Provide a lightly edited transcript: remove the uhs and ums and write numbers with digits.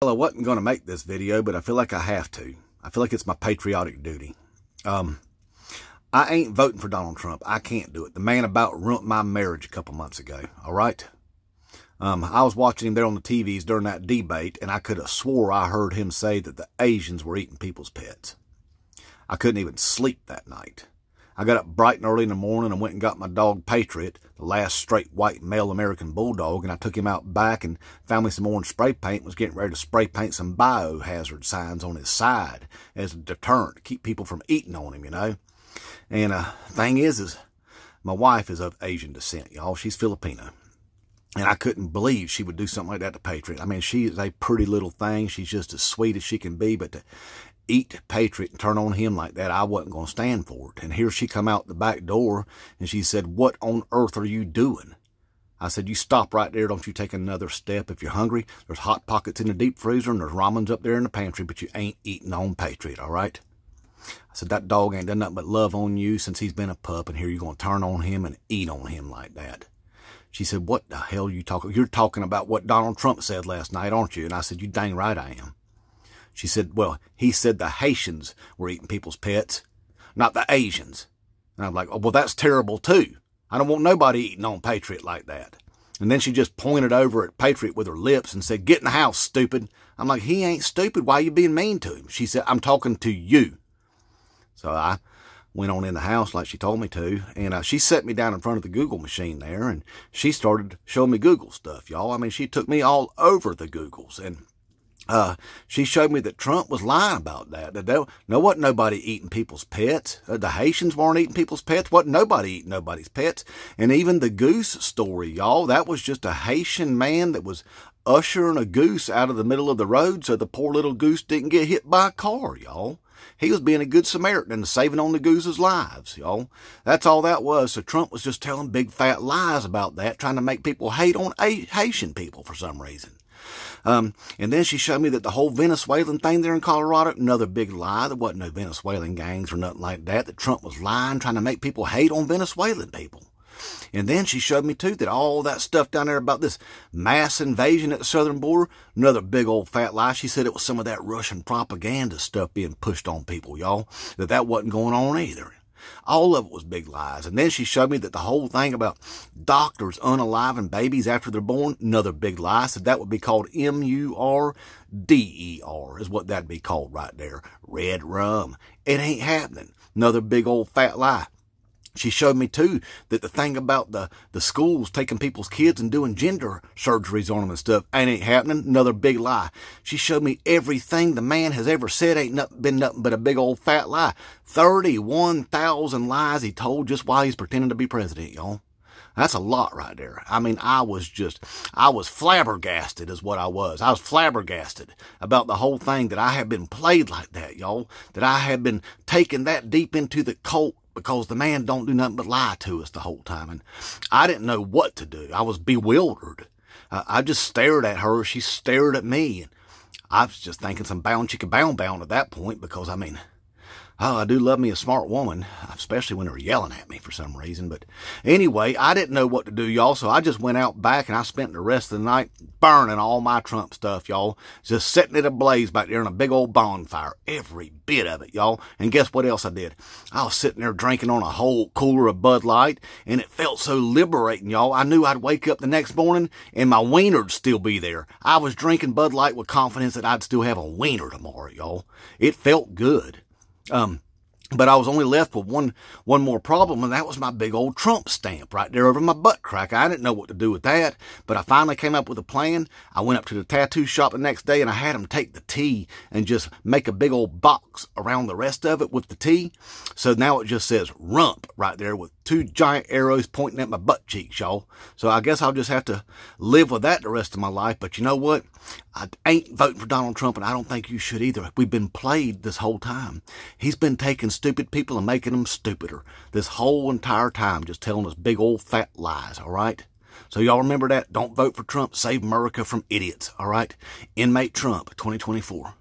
Well, I wasn't going to make this video, but I feel like I have to. I feel like it's my patriotic duty. I ain't voting for Donald Trump. I can't do it. The man about ruined my marriage a couple months ago, all right? I was watching him there on the TVs during that debate, and I could have swore I heard him say that the Asians were eating people's pets. I couldn't even sleep that night. I got up bright and early in the morning and went and got my dog Patriot, the last straight white male American bulldog, and I took him out back and found me some orange spray paint and was getting ready to spray paint some biohazard signs on his side as a deterrent to keep people from eating on him, you know. And thing is my wife is of Asian descent, y'all. She's Filipino. And I couldn't believe she would do something like that to Patriot. I mean, she is a pretty little thing. She's just as sweet as she can be, but to eat Patriot and turn on him like that, I wasn't going to stand for it. And here she come out the back door and she said, "What on earth are you doing?" I said, "You stop right there. Don't you take another step. If you're hungry, there's Hot Pockets in the deep freezer and there's ramens up there in the pantry, but you ain't eating on Patriot, all right?" I said, "That dog ain't done nothing but love on you since he's been a pup, and here you're going to turn on him and eat on him like that." She said, "What the hell are you talking? You're talking about what Donald Trump said last night, aren't you?" And I said, "You dang right I am." She said, "Well, he said the Haitians were eating people's pets, not the Asians." And I'm like, "Oh, well, that's terrible too. I don't want nobody eating on Patriot like that." And then she just pointed over at Patriot with her lips and said, "Get in the house, stupid." I'm like, "He ain't stupid. Why are you being mean to him?" She said, "I'm talking to you." So I went on in the house like she told me to, and she set me down in front of the Google machine there, and she started showing me Google stuff, y'all. I mean, she took me all over the Googles, and she showed me that Trump was lying about that. That wasn't nobody eating people's pets. The Haitians weren't eating people's pets. Wasn't nobody eating nobody's pets. And even the goose story, y'all, that was just a Haitian man that was ushering a goose out of the middle of the road so the poor little goose didn't get hit by a car, y'all. He was being a good Samaritan and saving on the goose's lives, y'all. That's all that was. So Trump was just telling big fat lies about that, trying to make people hate on Haitian people for some reason. And then she showed me that the whole Venezuelan thing there in Colorado, another big lie. There wasn't no Venezuelan gangs or nothing like that. That Trump was lying, trying to make people hate on Venezuelan people. And then she showed me, too, that all that stuff down there about this mass invasion at the southern border, another big old fat lie. She said it was some of that Russian propaganda stuff being pushed on people, y'all, that wasn't going on either. All of it was big lies. And then she showed me that the whole thing about doctors unaliving babies after they're born, another big lie. Said that would be called MURDER is what that'd be called right there. Red rum. It ain't happening. Another big old fat lie. She showed me, too, that the thing about the schools taking people's kids and doing gender surgeries on them and stuff ain't happening. Another big lie. She showed me everything the man has ever said ain't been nothing but a big old fat lie. 31,000 lies he told just while he's pretending to be president, y'all. That's a lot right there. I mean, I was flabbergasted is what I was. I was flabbergasted about the whole thing, that I had been played like that, y'all. That I had been taken that deep into the cult, because the man don't do nothing but lie to us the whole time. And I didn't know what to do. I was bewildered. I just stared at her. She stared at me. And I was just thinking some bound chicka bound at that point, because, I mean, oh, I do love me a smart woman, especially when they're yelling at me for some reason. But anyway, I didn't know what to do, y'all, so I just went out back and I spent the rest of the night burning all my Trump stuff, y'all. Just setting it ablaze back there in a big old bonfire. Every bit of it, y'all. And guess what else I did? I was sitting there drinking on a whole cooler of Bud Light, and it felt so liberating, y'all. I knew I'd wake up the next morning and my wiener'd still be there. I was drinking Bud Light with confidence that I'd still have a wiener tomorrow, y'all. It felt good. But I was only left with one more problem, and that was my big old Trump stamp right there over my butt crack. I didn't know what to do with that, but I finally came up with a plan. I went up to the tattoo shop the next day, and I had them take the T and just make a big old box around the rest of it with the T. So now it just says rump right there with two giant arrows pointing at my butt cheeks, y'all. So I guess I'll just have to live with that the rest of my life. But you know what? I ain't voting for Donald Trump, and I don't think you should either. We've been played this whole time. He's been taking stupid people and making them stupider this whole entire time, just telling us big old fat lies, all right? So y'all remember that. Don't vote for Trump. Save America from idiots, all right? Inmate Trump 2024.